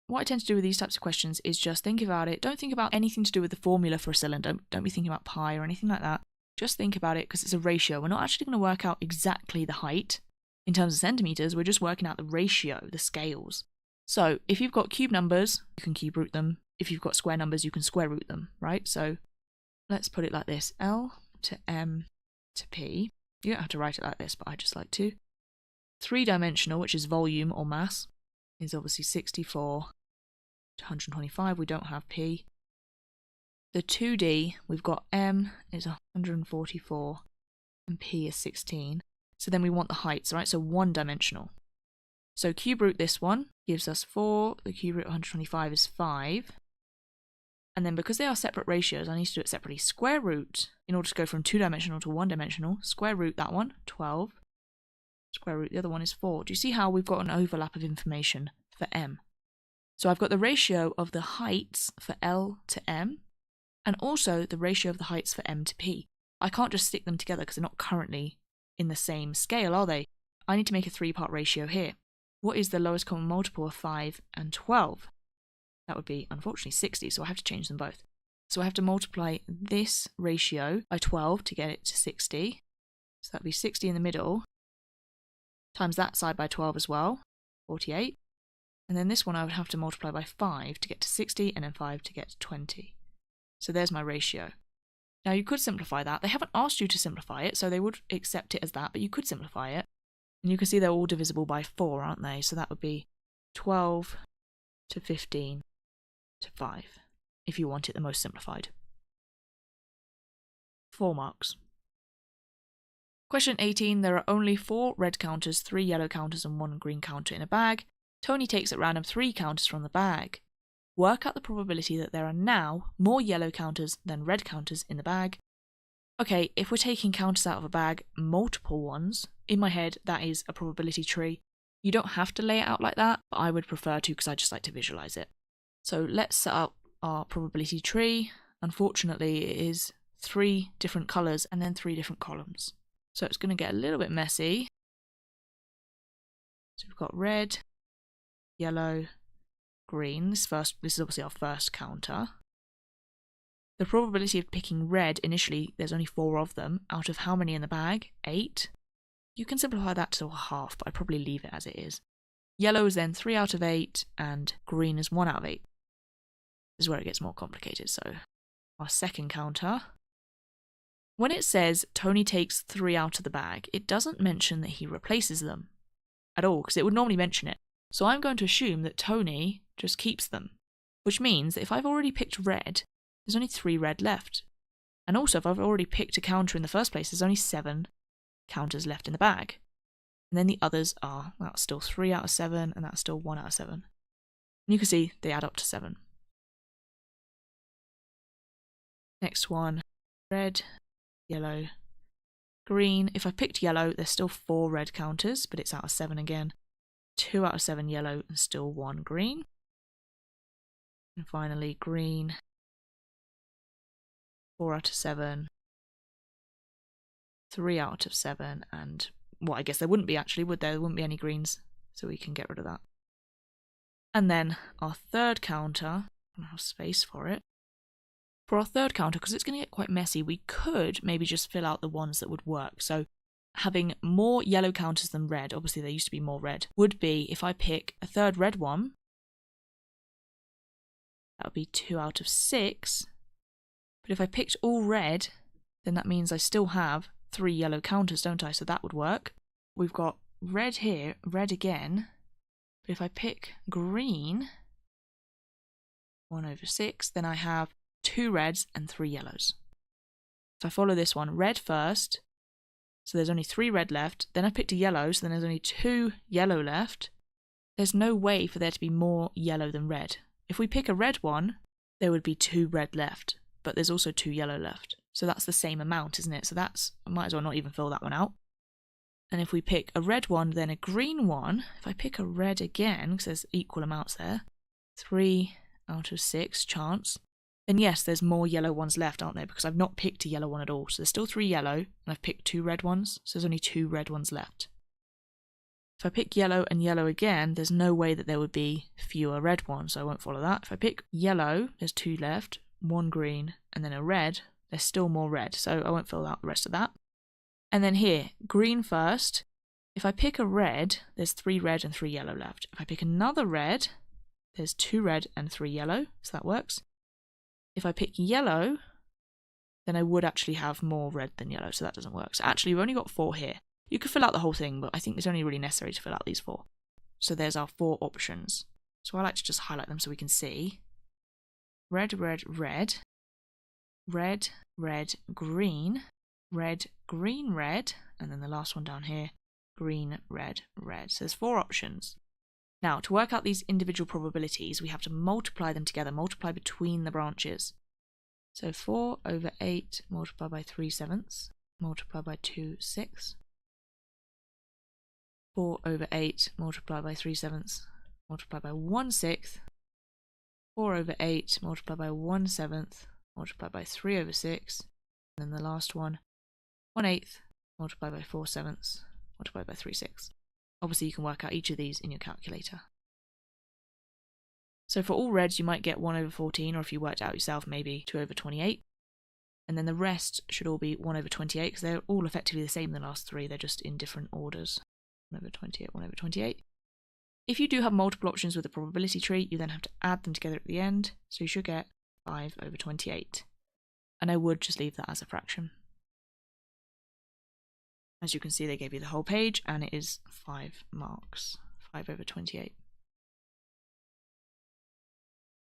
What I tend to do with these types of questions is just think about it. Don't think about anything to do with the formula for a cylinder. Don't be thinking about pi or anything like that. Just think about it because it's a ratio. We're not actually going to work out exactly the height in terms of centimetres. We're just working out the ratio, the scales. So if you've got cube numbers, you can cube root them. If you've got square numbers, you can square root them, right? So let's put it like this. L to M to P. You don't have to write it like this, but I just like to. 3-dimensional, which is volume or mass, is obviously 64 to 125. We don't have P. The 2D, we've got M is 144 and P is 16. So then we want the heights, right? So 1-dimensional. So cube root this one gives us 4. The cube root of 125 is 5. And then because they are separate ratios, I need to do it separately. Square root, in order to go from 2-dimensional to 1-dimensional, square root that one, 12. Square root the other one is 4. Do you see how we've got an overlap of information for M? So I've got the ratio of the heights for L to M, and also the ratio of the heights for M to P. I can't just stick them together because they're not currently in the same scale, are they? I need to make a 3-part ratio here. What is the lowest common multiple of 5 and 12? That would be, unfortunately, 60, so I have to change them both. So I have to multiply this ratio by 12 to get it to 60. So that would be 60 in the middle, times that side by 12 as well, 48. And then this one I would have to multiply by 5 to get to 60, and then 5 to get to 20. So there's my ratio. Now you could simplify that. They haven't asked you to simplify it, so they would accept it as that, but you could simplify it. And you can see they're all divisible by 4, aren't they? So that would be 12 to 15 to 5, if you want it the most simplified. 4 marks. Question 18. There are only 4 red counters, 3 yellow counters, and 1 green counter in a bag. Tony takes at random 3 counters from the bag. Work out the probability that there are now more yellow counters than red counters in the bag. Okay, if we're taking counters out of a bag, multiple ones, in my head that is a probability tree. You don't have to lay it out like that, but I would prefer to because I just like to visualize it. So let's set up our probability tree. Unfortunately, it is 3 different colours and then 3 different columns. So it's going to get a little bit messy. So we've got red, yellow, green. This is obviously our first counter. The probability of picking red initially, there's only 4 of them. Out of how many in the bag? 8. You can simplify that to a half, but I'd probably leave it as it is. Yellow is then 3 out of 8, and green is 1 out of 8. This is where it gets more complicated. So our second counter. When it says Tony takes 3 out of the bag, it doesn't mention that he replaces them at all, because it would normally mention it. So I'm going to assume that Tony just keeps them, which means that if I've already picked red, there's only 3 red left. And also, if I've already picked a counter in the first place, there's only 7 counters left in the bag. And then the others are, that's still 3 out of 7, and that's still 1 out of 7. And you can see they add up to 7. Next one, red, yellow, green. If I picked yellow, there's still 4 red counters, but it's out of 7 again. 2 out of 7 yellow, and still 1 green. And finally, green, 4 out of 7, 3 out of 7, and, well, I guess there wouldn't be actually, would there? There wouldn't be any greens, so we can get rid of that. And then our third counter, I don't have space for it. For our third counter, because it's going to get quite messy, we could maybe just fill out the ones that would work. So having more yellow counters than red, obviously there used to be more red, would be if I pick a third red one, that would be 2 out of 6. But if I picked all red, then that means I still have 3 yellow counters, don't I? So that would work. We've got red here, red again. But if I pick green, 1 over 6, then I have 2 reds and 3 yellows. If I follow this one, red first, so there's only 3 red left. Then I picked a yellow, so then there's only 2 yellow left. There's no way for there to be more yellow than red. If we pick a red one, there would be 2 red left, but there's also 2 yellow left. So that's the same amount, isn't it? So that's, I might as well not even fill that one out. And if we pick a red one, then a green one, if I pick a red again, because there's equal amounts there, 3 out of 6 chance, then yes, there's more yellow ones left, aren't there? Because I've not picked a yellow one at all. So there's still 3 yellow, and I've picked 2 red ones, so there's only 2 red ones left. If I pick yellow and yellow again, there's no way that there would be fewer red ones, so I won't follow that. If I pick yellow, there's 2 left, 1 green, and then a red, there's still more red, so I won't fill out the rest of that. And then here, green first. If I pick a red, there's 3 red and 3 yellow left. If I pick another red, there's 2 red and 3 yellow, so that works. If I pick yellow, then I would actually have more red than yellow, so that doesn't work. So actually, we've only got 4 here. You could fill out the whole thing, but I think it's only really necessary to fill out these 4. So there's our 4 options. So I like to just highlight them so we can see. Red, red, red. Red, red, green. Red, green, red. And then the last one down here, green, red, red. So there's 4 options. Now, to work out these individual probabilities, we have to multiply them together, multiply between the branches. So 4 over 8 multiplied by 3/7, multiplied by 2/6. 4 over 8 multiplied by 3/7, multiplied by 1/6. 4 over 8 multiplied by 1/7, multiplied by 3/6. And then the last one, 1/8 multiplied by 4/7, multiplied by 3/6. Obviously, you can work out each of these in your calculator. So for all reds, you might get 1 over 14, or if you worked it out yourself, maybe 2 over 28. And then the rest should all be 1 over 28, because they're all effectively the same in the last 3, they're just in different orders. 1 over 28, 1 over 28. If you do have multiple options with the probability tree, you then have to add them together at the end, so you should get 5 over 28. And I would just leave that as a fraction. As you can see, they gave you the whole page, and it is 5 marks, 5 over 28.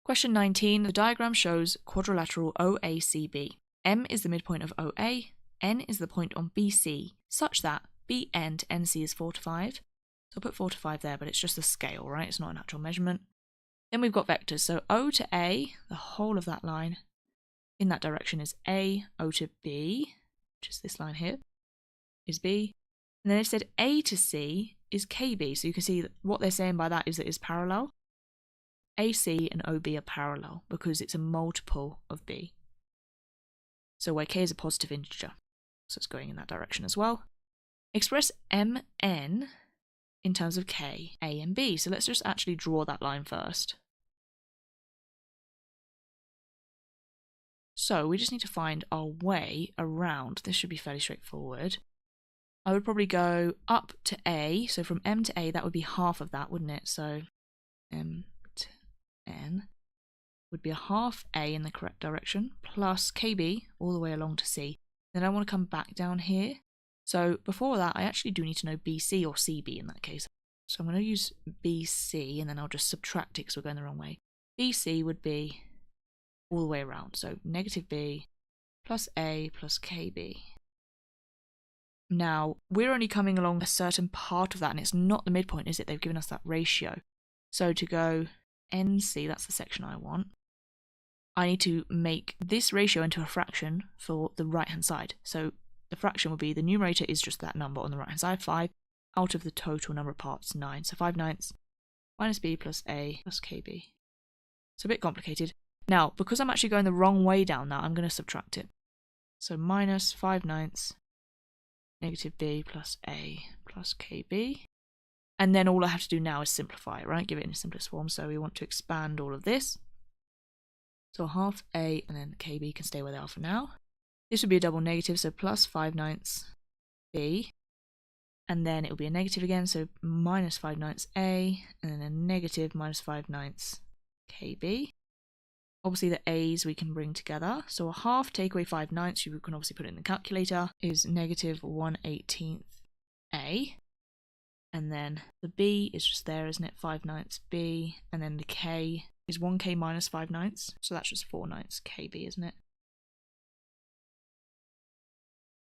Question 19. The diagram shows quadrilateral OACB. M is the midpoint of OA, N is the point on BC, such that BN to NC is 4 to 5. So I'll put 4 to 5 there, but it's just a scale, right? It's not an actual measurement. Then we've got vectors. So O to A, the whole of that line in that direction is A, O to B, which is this line here, is B. And then they said A to C is KB. So you can see that what they're saying by that is that it's parallel. AC and OB are parallel because it's a multiple of B. So where K is a positive integer, so it's going in that direction as well. Express MN in terms of K, A and B. So let's just actually draw that line first. So we just need to find our way around. This should be fairly straightforward. I would probably go up to A. So from M to A, that would be half of that, wouldn't it? So M to N would be a half A in the correct direction, plus KB all the way along to C. Then I want to come back down here. So before that, I actually do need to know BC or CB in that case. So I'm going to use BC, and then I'll just subtract it because we're going the wrong way. BC would be all the way around. So negative B plus A plus KB. Now, we're only coming along a certain part of that, and it's not the midpoint, is it? They've given us that ratio. So to go NC, that's the section I want, I need to make this ratio into a fraction for the right-hand side. So the fraction would be, the numerator is just that number on the right-hand side, 5, out of the total number of parts, 9. So 5/9 minus B plus A plus KB. It's a bit complicated. Now, because I'm actually going the wrong way down now, I'm going to subtract it. So minus 5/9 negative B plus A plus KB. And then all I have to do now is simplify it, right? Give it in its simplest form. So we want to expand all of this. So half A and then KB can stay where they are for now. This would be a double negative, so plus 5/9 B. And then it will be a negative again, so minus 5/9 A, and then a negative minus 5/9 KB. Obviously the A's we can bring together. So a half take away 5/9, you can obviously put it in the calculator, is negative 1/18 A. And then the B is just there, isn't it? 5/9 B. And then the K is 1K minus 5/9. So that's just 4/9 KB, isn't it?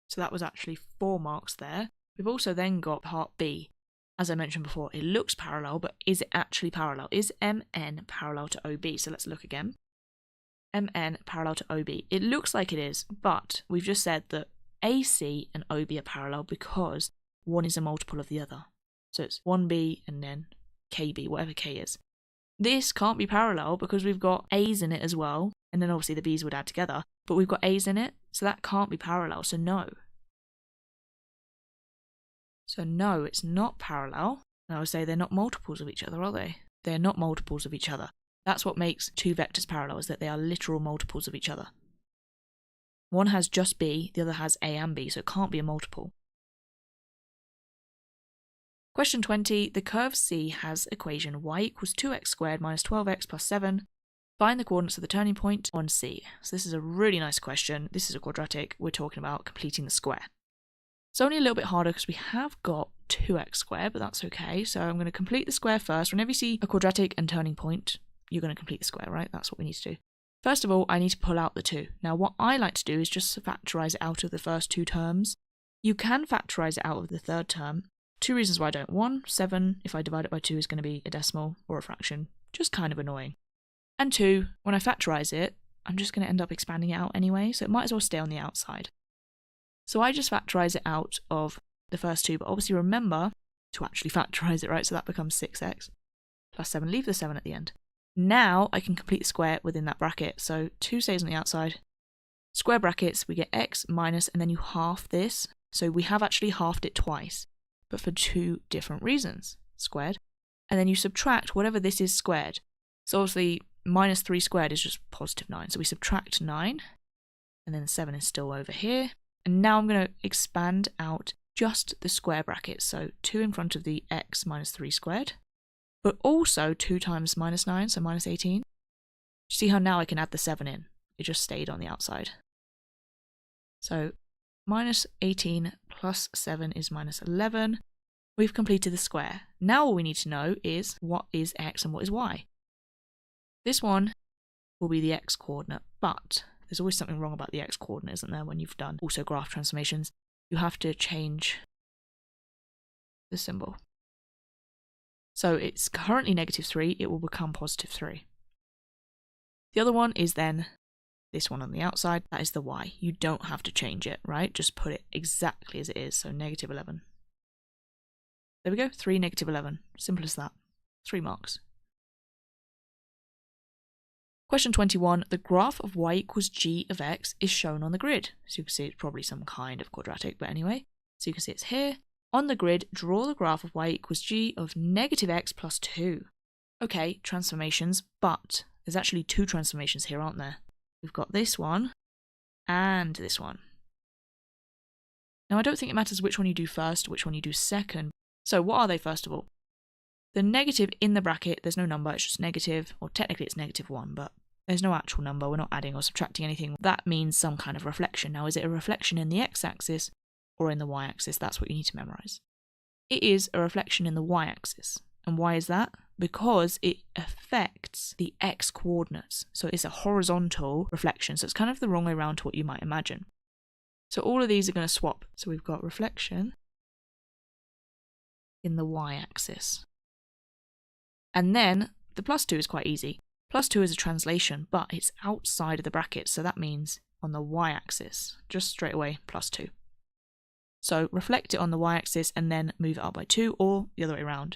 So that was actually 4 marks there. We've also then got part B. As I mentioned before, it looks parallel, but is it actually parallel? Is MN parallel to OB? So let's look again. MN parallel to OB. It looks like it is, but we've just said that AC and OB are parallel because one is a multiple of the other. So it's 1B and then KB, whatever K is. This can't be parallel because we've got A's in it as well, and then obviously the B's would add together, but we've got A's in it, so that can't be parallel, so no. So no, it's not parallel. And I would say they're not multiples of each other, are they? They're not multiples of each other. That's what makes two vectors parallel, is that they are literal multiples of each other. One has just B, the other has A and B, so it can't be a multiple. Question 20. The curve C has equation y equals 2x squared minus 12x plus 7 Find the coordinates of the turning point on C. So this is a really nice question. This is a quadratic. We're talking about completing the square. It's only a little bit harder because we have got 2x squared, but that's okay. So I'm going to complete the square first. Whenever you see a quadratic and turning point, you're going to complete the square, right? That's what we need to do. First of all, I need to pull out the 2. Now, what I like to do is just factorise it out of the first 2 terms. You can factorise it out of the third term. 2 reasons why I don't. 1, 7, if I divide it by 2, is going to be a decimal or a fraction. Just kind of annoying. And 2, when I factorise it, I'm just going to end up expanding it out anyway, so it might as well stay on the outside. So I just factorise it out of the first 2, but obviously remember to actually factorise it, right? So that becomes 6x plus 7. Leave the 7 at the end. Now I can complete the square within that bracket. So 2 stays on the outside. Square brackets, we get x minus, and then you half this. So we have actually halved it twice, but for 2 different reasons. Squared. And then you subtract whatever this is squared. So obviously minus 3 squared is just positive 9. So we subtract 9, and then the 7 is still over here. And now I'm going to expand out just the square brackets. So 2 in front of the x minus 3 squared, but also 2 times minus 9, so minus 18. See how now I can add the 7 in? It just stayed on the outside. So minus 18 plus 7 is minus 11. We've completed the square. Now all we need to know is what is x and what is y. This one will be the x coordinate, but there's always something wrong about the x coordinate, isn't there, when you've done also graph transformations? You have to change the symbol. So it's currently negative 3, it will become positive 3. The other one is then this one on the outside, that is the y. You don't have to change it, right? Just put it exactly as it is, so negative 11. There we go, 3, negative 11. Simple as that. 3 marks. Question 21, the graph of y equals g of x is shown on the grid. So you can see it's probably some kind of quadratic, but anyway. So you can see it's here. On the grid, draw the graph of y equals g of negative x plus 2. Okay, transformations, but there's actually 2 transformations here, aren't there? We've got this one and this one. Now I don't think it matters which one you do first or which one you do second. So what are they first of all? The negative in the bracket, there's no number, it's just negative, or technically it's negative 1, but there's no actual number, we're not adding or subtracting anything. That means some kind of reflection. Now, is it a reflection in the x-axis or in the y-axis? That's what you need to memorize. It is a reflection in the y-axis. And why is that? Because it affects the x-coordinates. So it's a horizontal reflection, so it's kind of the wrong way around to what you might imagine. So all of these are going to swap. So we've got reflection in the y-axis. And then the plus 2 is quite easy. Plus 2 is a translation, but it's outside of the bracket, so that means on the y-axis, just straight away, plus 2. So reflect it on the y-axis and then move it up by 2, or the other way around.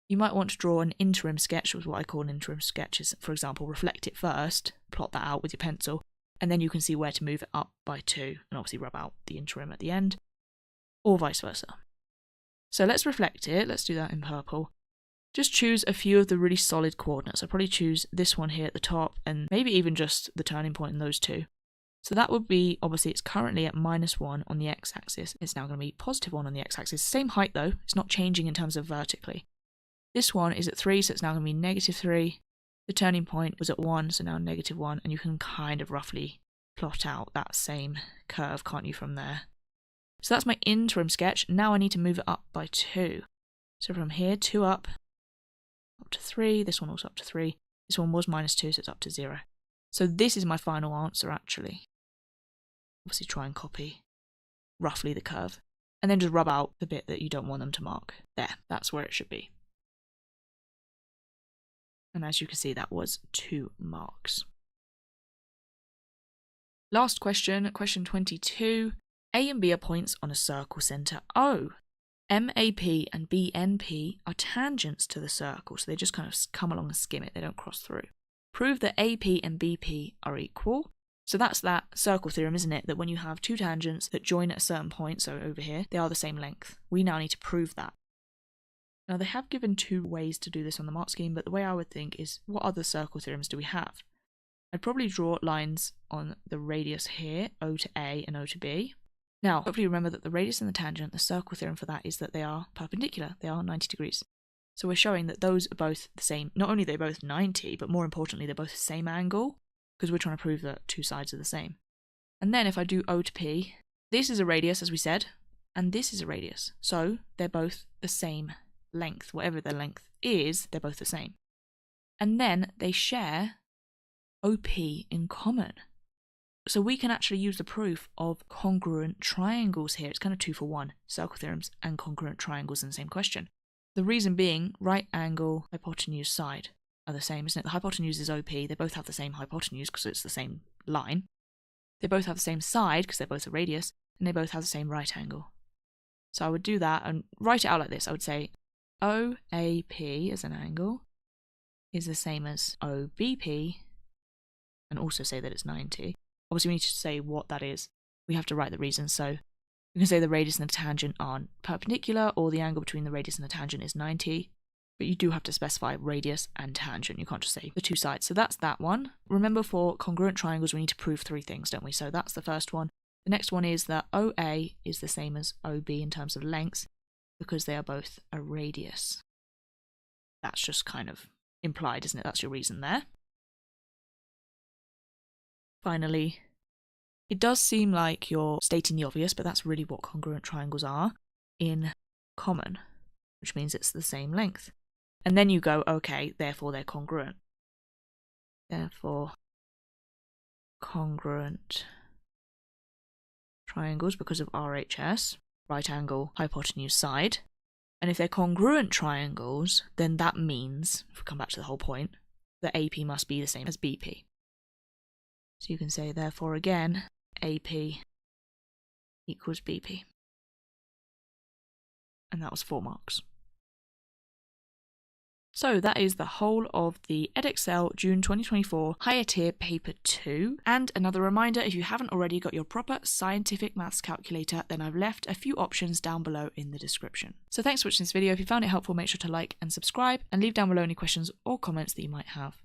You might want to draw an interim sketch, which is what I call an interim sketch, is, for example, reflect it first, plot that out with your pencil, and then you can see where to move it up by 2, and obviously rub out the interim at the end, or vice versa. So let's reflect it, let's do that in purple. Just choose a few of the really solid coordinates. I'll probably choose this one here at the top and maybe even just the turning point in those 2. So that would be, obviously it's currently at minus 1 on the x-axis. It's now going to be positive 1 on the x-axis. Same height though, it's not changing in terms of vertically. This one is at 3, so it's now going to be negative 3. The turning point was at 1, so now negative 1, and you can kind of roughly plot out that same curve, can't you, from there? So that's my interim sketch. Now I need to move it up by 2. So from here, 2 up to 3, this one also up to 3, this one was minus 2, so it's up to 0. So this is my final answer actually. Obviously try and copy roughly the curve, and then just rub out the bit that you don't want them to mark. There, that's where it should be. And as you can see, that was 2 marks. Last question, question 22. A and B are points on a circle centre O. MAP and BNP are tangents to the circle, so they just kind of come along and skim it, they don't cross through. Prove that AP and BP are equal. So that's that circle theorem, isn't it? That when you have 2 tangents that join at a certain point, so over here, they are the same length. We now need to prove that. Now they have given 2 ways to do this on the mark scheme, but the way I would think is, what other circle theorems do we have? I'd probably draw lines on the radius here, O to A and O to B. Now, hopefully remember that the radius and the tangent, the circle theorem for that is that they are perpendicular, they are 90 degrees. So we're showing that those are both the same. Not only are they both 90, but more importantly, they're both the same angle, because we're trying to prove that two sides are the same. And then if I do O to P, this is a radius, as we said, and this is a radius. So they're both the same length. Whatever their length is, they're both the same. And then they share OP in common. So we can actually use the proof of congruent triangles here. It's kind of 2 for 1, circle theorems and congruent triangles in the same question. The reason being, right angle, hypotenuse, side are the same, isn't it? The hypotenuse is OP. They both have the same hypotenuse because it's the same line. They both have the same side because they're both a radius, and they both have the same right angle. So I would do that and write it out like this. I would say OAP as an angle is the same as OBP, and also say that it's 90. Obviously, we need to say what that is. We have to write the reason. So we can say the radius and the tangent are perpendicular, or the angle between the radius and the tangent is 90. But you do have to specify radius and tangent. You can't just say the two sides. So that's that one. Remember, for congruent triangles, we need to prove 3 things, don't we? So that's the first one. The next one is that OA is the same as OB in terms of lengths, because they are both a radius. That's just kind of implied, isn't it? That's your reason there. Finally, it does seem like you're stating the obvious, but that's really what congruent triangles are in common, which means it's the same length. And then you go, okay, therefore they're congruent. Therefore, congruent triangles because of RHS, right angle, hypotenuse, side. And if they're congruent triangles, then that means, if we come back to the whole point, that AP must be the same as BP. So you can say, therefore, again, AP equals BP. And that was 4 marks. So that is the whole of the Edexcel June 2024 Higher Tier Paper 2. And another reminder, if you haven't already got your proper scientific maths calculator, then I've left a few options down below in the description. So thanks for watching this video. If you found it helpful, make sure to like and subscribe, and leave down below any questions or comments that you might have.